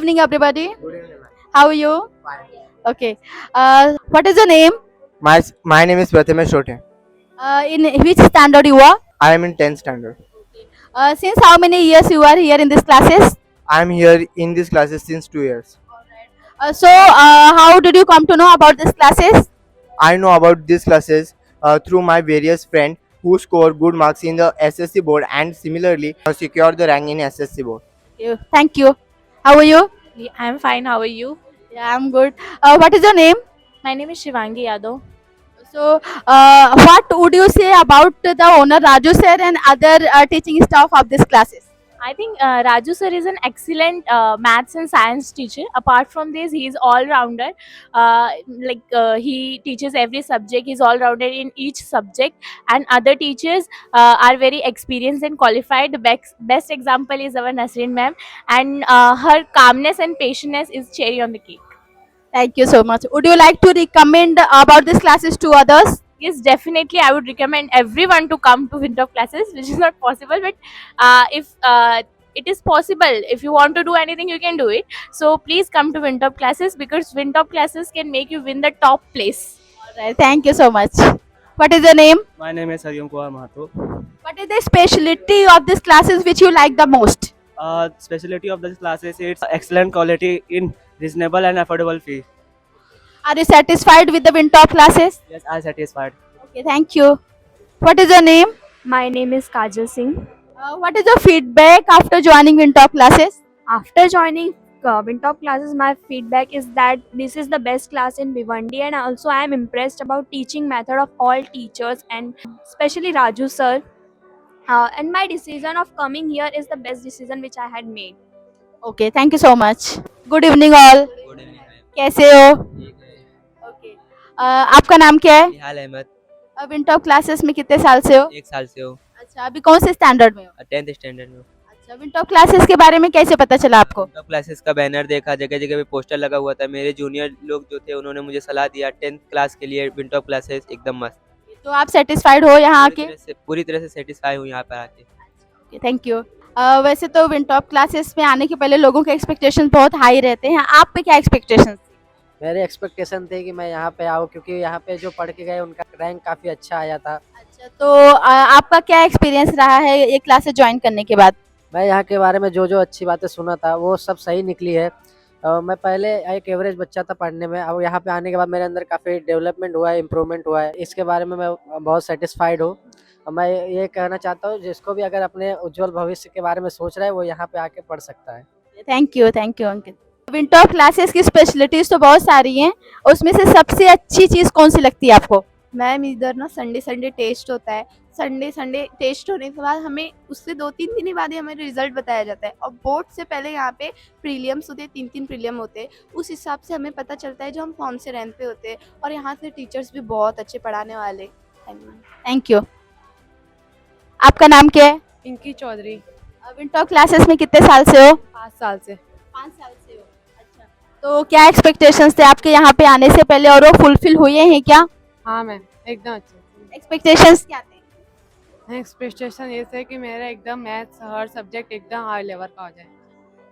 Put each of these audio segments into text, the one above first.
evening, everybody. Good evening, ma'am. How are you? Fine. Okay. What is your name? My name is Prathamesh Shote. In which standard you are? I am in 10th standard. Since how many years you are here in this classes? I am here in these classes since 2 years. How did you come to know about these classes? I know about these classes through my various friends who score good marks in the SSC board and similarly secure the rank in SSC board. Thank you. How are you? I'm fine. How are you? Yeah, I'm good. What is your name? My name is Shivangi Yadav. What would you say about the owner Raju sir and other teaching staff of these classes? I think Raju sir is an excellent maths and science teacher. Apart from this, he is all rounder. He teaches every subject. He's all rounded in each subject. And other teachers are very experienced and qualified. The best example is our Nasreen ma'am, and her calmness and patience is cherry on the cake. Thank you so much. Would you like to recommend about these classes to others? Yes, definitely. I would recommend everyone to come to Winthrop classes, which is not possible. But if it is possible, if you want to do anything, you can do it. So please come to Winthrop classes because Winthrop classes can make you win the top place. Alright, thank you so much. What is your name? My name is Haryom Kumar Mahato. What is the specialty of these classes which you like the most? Specialty of this classes is excellent quality in reasonable and affordable fee. Are you satisfied with the Winthrop classes? Yes, I satisfied. Okay, thank you. What is your name? My name is Kajal Singh. What is your feedback after joining Winthrop classes? After joining Winthrop classes, my feedback is that this is the best class in Bhiwandi, and also I am impressed about teaching method of all teachers and especially Raju sir. And my decision of coming here is the best decision which I had made. Okay, thank you so much. Good evening all. Good evening ma'am. कैसे हो? ठीक है। Okay. आपका नाम क्या है? निहाल Ahmad. विंटॉप classes में कितने साल से हो? 1 साल से हो। अच्छा, अभी कौन से स्टैंडर्ड में हो? 10th स्टैंडर्ड में हो। अच्छा, विंटॉप क्लासेस के बारे में कैसे पता चला आपको? टॉप क्लासेस का बैनर देखा, जगह जगह पे पोस्टर लगा हुआ था। मेरे जूनियर लोग जो थे उन्होंने मुझे सलाह दिया 10th क्लास के लिए विंटॉप क्लासेस एकदम मस्त। तो आप सेटिस्फाइड हो यहाँ आके? पूरी तरह से सेटिस्फाई हूँ यहाँ पर आके। Thank you. वैसे तो विंटॉप क्लासेस में आने के पहले लोगों के एक्सपेक्टेशन बहुत हाई रहते हैं, आप पे क्या एक्सपेक्टेशन? मेरे एक्सपेक्टेशन थे कि मैं यहाँ पे आऊँ क्योंकि यहाँ पे जो पढ़ के गए उनका रैंक काफ़ी अच्छा आया था। अच्छा, तो आपका क्या एक्सपीरियंस रहा है ये क्लासेस ज्वाइन करने के बाद? मैं यहाँ के बारे में जो अच्छी बातें सुना था वो सब सही निकली है। मैं पहले एक एवरेज बच्चा था पढ़ने में, अब यहाँ पे आने के बाद मेरे अंदर काफ़ी डेवलपमेंट हुआ है, इम्प्रूवमेंट हुआ है। इसके बारे में मैं बहुत सेटिस्फाइड हूँ। मैं ये कहना चाहता हूँ जिसको भी अगर अपने उज्जवल भविष्य के बारे में सोच रहा है वो यहाँ पे आके पढ़ सकता है। Thank you Ankit. Wintop classes की स्पेशलिटीज तो बहुत सारी हैं, उसमें से सबसे अच्छी चीज़ कौन सी लगती है आपको? मैम इधर ना संडे टेस्ट होता है। संडे टेस्ट होने के बाद हमें उससे 2-3 दिन बाद ही हमें रिजल्ट बताया जाता है, और बोर्ड से पहले यहाँ पे प्रीलियम्स होते हैं, 3-3 प्रीलियम होते हैं। उस हिसाब से हमें पता चलता है जो हम कौन से रैंक पे होते हैं, और यहाँ से टीचर्स भी बहुत अच्छे पढ़ाने वाले। Thank you. आपका नाम क्या है? पिंकी चौधरी। विंटॉप क्लासेस में कितने साल से हो? 5 साल से। 5 साल से हो। अच्छा, तो क्या एक्सपेक्टेशंस थे आपके यहाँ पे आने से पहले और वो फुलफिल हुए हैं क्या? हाँ मैम, एकदम अच्छे। एक्सपेक्टेशंस क्या थे? एक्सपेक्टेशन ये थे कि मेरा एकदम मैथ्स हर सब्जेक्ट एकदम हाई लेवल का हो जाए।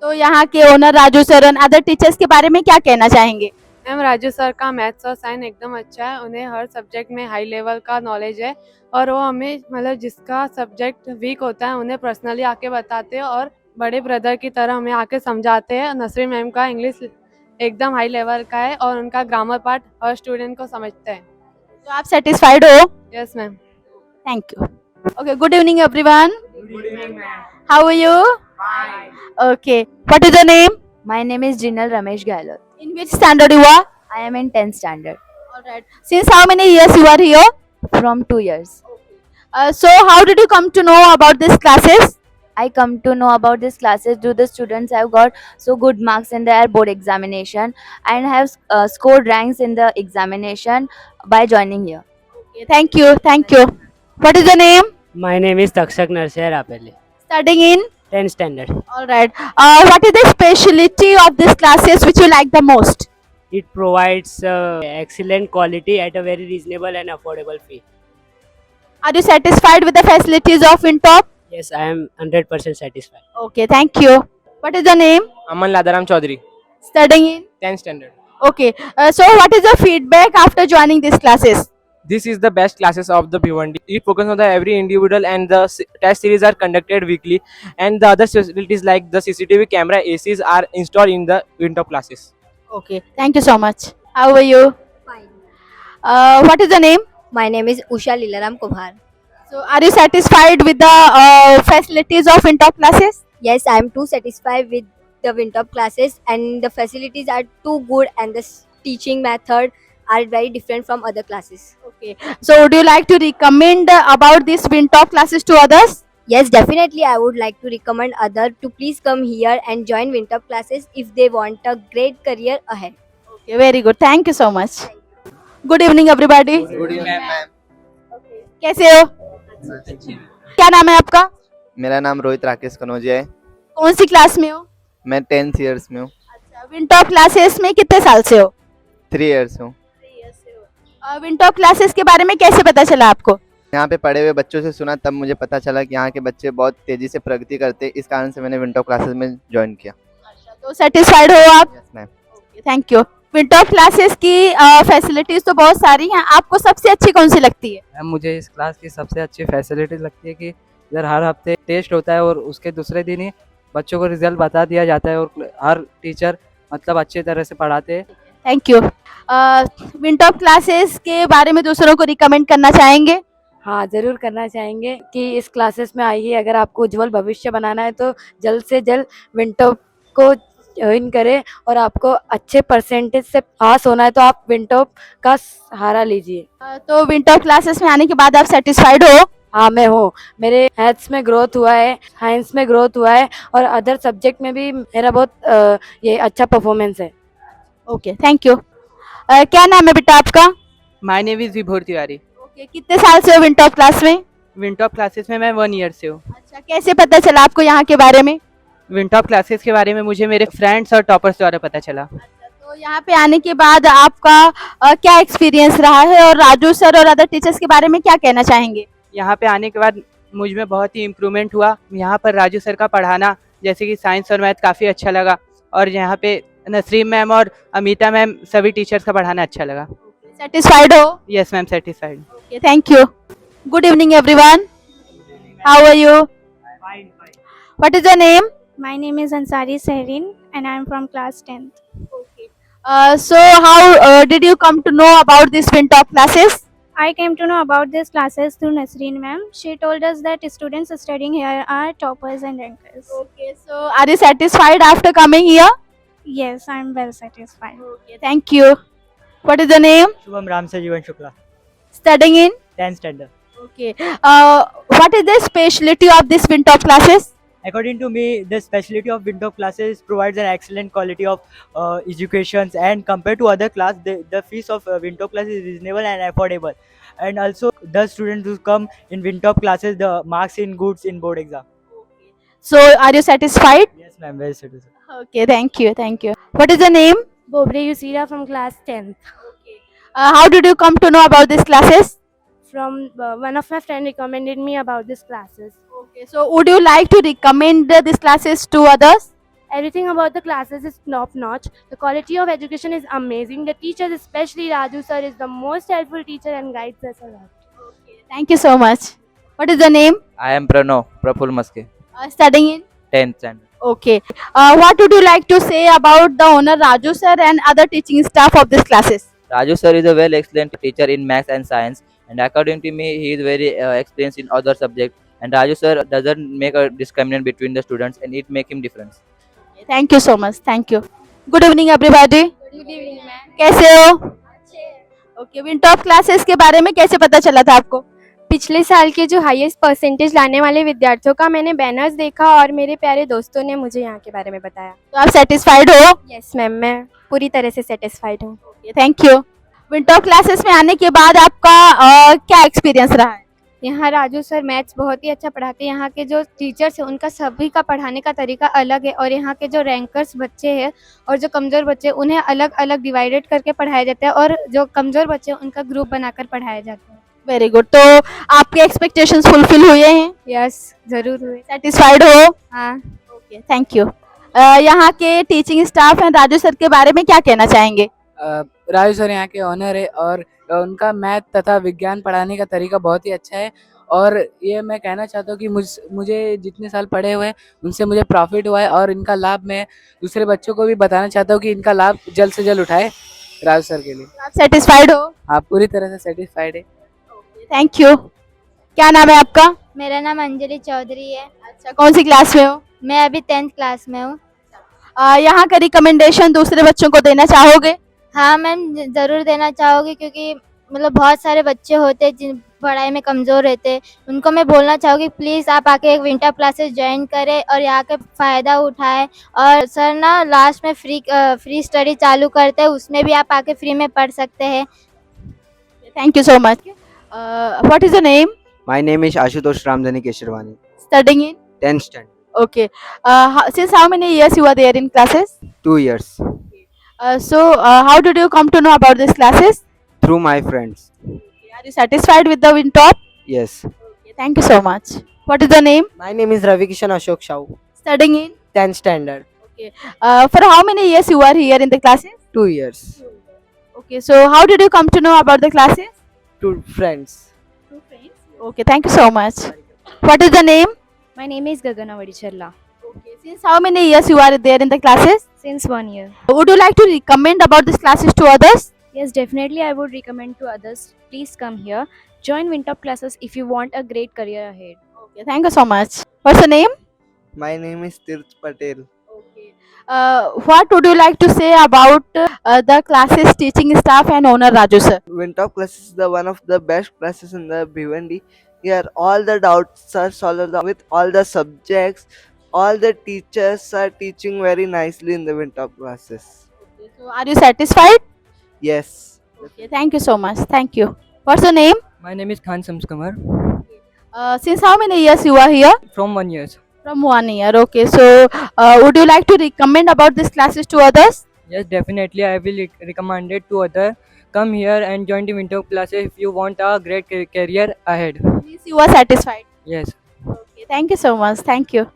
तो यहाँ के ओनर राजू सर और अदर टीचर्स के बारे में क्या कहना चाहेंगे? मैम राजू सर का मैथ्स और साइंस एकदम अच्छा है, उन्हें हर सब्जेक्ट में हाई लेवल का नॉलेज है, और वो हमें मतलब जिसका सब्जेक्ट वीक होता है उन्हें पर्सनली आके बताते हैं और बड़े ब्रदर की तरह हमें आके समझाते हैं। नसरीन मैम का इंग्लिश एकदम हाई लेवल का है और उनका ग्रामर पार्ट हर स्टूडेंट को समझते हैं। तो आप सेटिस्फाइड हो? Yes ma'am. Thank you. Okay, good evening everyone. Good evening, ma'am. How are you? Fine. Okay, what is your name? My name is Jinal Ramesh Gahlot. In which standard you are? I am in 10th standard Alright. Since how many years you are here? from 2 years. So how did you come to know about these classes? I come to know about these classes due the students have got so good marks in their board examination and have scored ranks in the examination by joining here. Okay, thank you. What is your name? My name is Takshak Narsair Apelle, Studying in? 10th standard. Alright. What is the specialty of these classes which you like the most? It provides excellent quality at a very reasonable and affordable fee. Are you satisfied with the facilities of Winthrop? Yes, I am 100% satisfied. Okay, thank you. What is the name? Aman Ladaram Chaudhary, Studying in? 10th standard. Okay. So what is the feedback after joining these classes? This is the best classes of the Bhiwandi. It focuses on the every individual, and the test series are conducted weekly, and the other facilities like the CCTV camera, ACs are installed in the winter classes. Okay. Thank you so much. How are you? Fine. What is the name? My name is Usha Lilaram Kumar. So are you satisfied with the facilities of Wintop classes? Yes, I am too satisfied with the Wintop classes, and the facilities are too good, and the teaching method are very different from other classes. Okay. So would you like to recommend about these Wintop classes to others? Yes, definitely I would like to recommend other to please come here and join Wintop classes if they want a great career ahead. Okay, very good. Thank you so much. Good evening everybody. Good evening, ma'am. कैसे हो? क्या नाम है आपका? मेरा नाम रोहित राकेश कनौजिया है। कौन सी क्लास में हो? मैं 10th ईयर्स में हूँ। अच्छा, विंटॉप क्लासेस में कितने साल से हो? 3 ईयर्स हूँ। विंटॉप क्लासेस के बारे में कैसे पता चला आपको? यहाँ पे पढ़े हुए बच्चों से सुना, तब मुझे पता चला कि यहाँ के बच्चे बहुत तेजी से प्रगति करते हैं, इस कारण से मैंने विंटॉप क्लासेस में ज्वाइन किया। तो सेटिस्फाइड हो आप? Yes ma'am. Thank you. Wintop classes की फैसिलिटीज तो बहुत सारी हैं, आपको सबसे अच्छी कौन सी लगती है? मैम मुझे इस क्लास की सबसे अच्छी फैसिलिटीज लगती है कि इधर हर हफ्ते टेस्ट होता है और उसके दूसरे दिन ही बच्चों को रिजल्ट बता दिया जाता है, और हर टीचर मतलब अच्छी तरह से पढ़ाते हैं। Thank you. विंटॉप क्लासेस के बारे में दूसरों को रिकमेंड करना चाहेंगे? हाँ, ज़रूर करना चाहेंगे कि इस क्लासेस में आइए। अगर आपको उज्जवल भविष्य बनाना है तो जल्द से जल्द विंटॉप को ज्वाइन करें, और आपको अच्छे परसेंटेज से पास होना है तो आप विंटॉप का सहारा लीजिए। तो विंटॉप क्लासेस में आने के बाद आप सेटिस्फाइड हो? हाँ, मैं हूँ। मेरे मैथ्स में ग्रोथ हुआ है, साइंस में ग्रोथ हुआ है, और अदर सब्जेक्ट में भी मेरा बहुत ये अच्छा परफॉर्मेंस है। Okay, thank you. क्या नाम है बेटा आपका? माय नेम इज विभोर तिवारी। ओके, कितने साल से हो विंटॉप क्लास में? विंटॉप क्लासेस में मैं 1 ईयर से हूँ। अच्छा, कैसे पता चला आपको यहाँ के बारे में? विंटॉप क्लासेस के बारे में मुझे मेरे फ्रेंड्स और टॉपर्स द्वारा पता चला। तो यहाँ पे आने के बाद आपका क्या एक्सपीरियंस रहा है, और राजू सर और अदर टीचर्स के बारे में क्या कहना चाहेंगे? यहाँ पे आने के बाद मुझ में बहुत ही इम्प्रूवमेंट हुआ। यहाँ पर राजू सर का पढ़ाना, जैसे कि साइंस और मैथ, काफ़ी अच्छा लगा, और यहाँ पे नसरीम मैम और अमिता मैम सभी टीचर्स का पढ़ाना अच्छा लगा। सेटिस्फाइड हो? Yes ma'am, satisfied. Okay, thank you. Good evening everyone. How are you? What is your name? My name is Ansari Sehrin and I am from class 10th. So how did you come to know about this Wintop classes? I came to know about these classes through Nasreen ma'am. She told us that students studying here are toppers and rankers. Okay, so are you satisfied after coming here? Yes, I am well satisfied. Okay, thank you. What is your name? Shubham Ram से जीवन Shukla, Studying in? 10th standard. Okay. What is the specialty of this Wintop classes? According to me, the specialty of Wintop classes provides an excellent quality of education, and compared to other class, the fees of Wintop class is reasonable and affordable. And also, the students who come in Wintop classes, the marks in goods in board exam. So are you satisfied? Yes, ma'am, very satisfied. Okay, thank you, thank you. What is your name? Bobre Yusira from class 10th. How did you come to know about these classes? From one of my friend recommended me about these classes. Okay, so would you like to recommend these classes to others? Everything about the classes is top notch. The quality of education is amazing. The teachers, especially Raju sir, is the most helpful teacher and guides us a lot. Okay, thank you so much. What is your name? I am Pranav Praful Maske, Studying in? 10th standard. Okay. What would you like to say about the owner Raju sir and other teaching staff of these classes? Raju sir is a well excellent teacher in maths and science, and according to me, he is very experienced in other subjects. And Raju sir doesn't make a discrimination between the students, and it make him difference. Thank you so much. Thank you. Good evening everybody. Good evening, ma'am. कैसे हो? Okay, विंटॉप classes के बारे में कैसे पता चला था आपको? पिछले साल के जो हाईएस्ट परसेंटेज लाने वाले विद्यार्थियों का मैंने बैनर्स देखा, और मेरे प्यारे दोस्तों ने मुझे यहाँ के बारे में बताया। तो आप सेटिस्फाइड हो? यस मैम, मैं पूरी तरह से सेटिस्फाइड हूँ। Thank you. विंटॉप क्लासेस में आने के बाद आपका क्या एक्सपीरियंस रहा है? यहाँ राजू सर मैथ्स बहुत ही अच्छा पढ़ाते हैं। यहाँ के जो टीचर्स हैं उनका सभी का पढ़ाने का तरीका अलग है, और यहाँ के जो रैंकर्स बच्चे हैं और जो कमज़ोर बच्चे हैं उन्हें अलग अलग डिवाइडेड करके पढ़ाया जाता है, और जो कमज़ोर बच्चे हैं उनका ग्रुप बनाकर पढ़ाया जाता है। Very good. तो आपके एक्सपेक्टेशंस फुलफिल हुए हैं? यस, ज़रूर हुए। सेटिस्फाइड हो? हाँ। Okay, thank you. यहाँ के teaching staff and Raju sir के बारे में क्या कहना चाहेंगे? राजू सर यहाँ के ऑनर है और उनका मैथ तथा विज्ञान पढ़ाने का तरीका बहुत ही अच्छा है। और ये मैं कहना चाहता हूँ कि मुझे जितने साल पढ़े हुए हैं उनसे मुझे प्रॉफिट हुआ है और इनका लाभ मैं दूसरे बच्चों को भी बताना चाहता हूँ कि इनका लाभ जल्द से जल्द उठाए राजू सर के लिए। आप सेटिस्फाइड हो? आप पूरी तरह से सेटिस्फाइड है। Thank you. क्या नाम है आपका? मेरा नाम अंजलि चौधरी है। अच्छा, कौन सी क्लास में हो? मैं अभी 10th क्लास में हूँ। यहाँ का रिकमेंडेशन दूसरे बच्चों को देना चाहोगे? हाँ मैम, ज़रूर देना चाहूँगी क्योंकि मतलब बहुत सारे बच्चे होते हैं जिन पढ़ाई में कमज़ोर रहते हैं, उनको मैं बोलना चाहूँगी प्लीज़ आप आके एक विंटर क्लासेस ज्वाइन करें और यहाँ का फ़ायदा उठाएं। और सर ना लास्ट में फ्री स्टडी चालू करते हैं, उसमें भी आप आके फ्री में पढ़ सकते हैं। Thank you so much. What is your name? My name is Ashutosh Ramdhani Kesharwani. Studying in? 10th standard. Okay. Since how many years you are there in classes? 2 years. So how did you come to know about these classes? Through my friends. Are you satisfied with the Wintop? Yes. Okay, thank you so much. What is your name? My name is Ravi Kishan Ashok Shau, Studying in? 10th standard. Okay. For how many years you are here in the classes? 2 years. Okay. So how did you come to know about the classes? 2 friends. Two friends. Okay. Thank you so much. What is the name? My name is Gagana Vadichalla. Okay. Since how many years you are there in the classes? Since 1 year. Would you like to recommend about these classes to others? Yes, definitely I would recommend to others. Please come here. Join Wintop classes if you want a great career ahead. Okay. Thank you so much. What's your name? My name is Tirth Patel. Okay. What would you like to say about the classes, teaching staff and owner Raju sir? Wintop classes is the one of the best classes in the Bhiwandi. Here all the doubts are solved with all the subjects. All the teachers are teaching very nicely in the Wintop classes. Okay, so are you satisfied? Yes. Okay, thank you so much. Thank you. What's your name? My name is Khan Samskamar Since how many years you are here? from 1 year. From 1 year. Okay, so would you like to recommend about these classes to others? Yes, definitely I will recommend it to other. Come here and join the winter classes if you want a great career ahead. Please, you are satisfied. Yes. Okay, thank you so much. Thank you.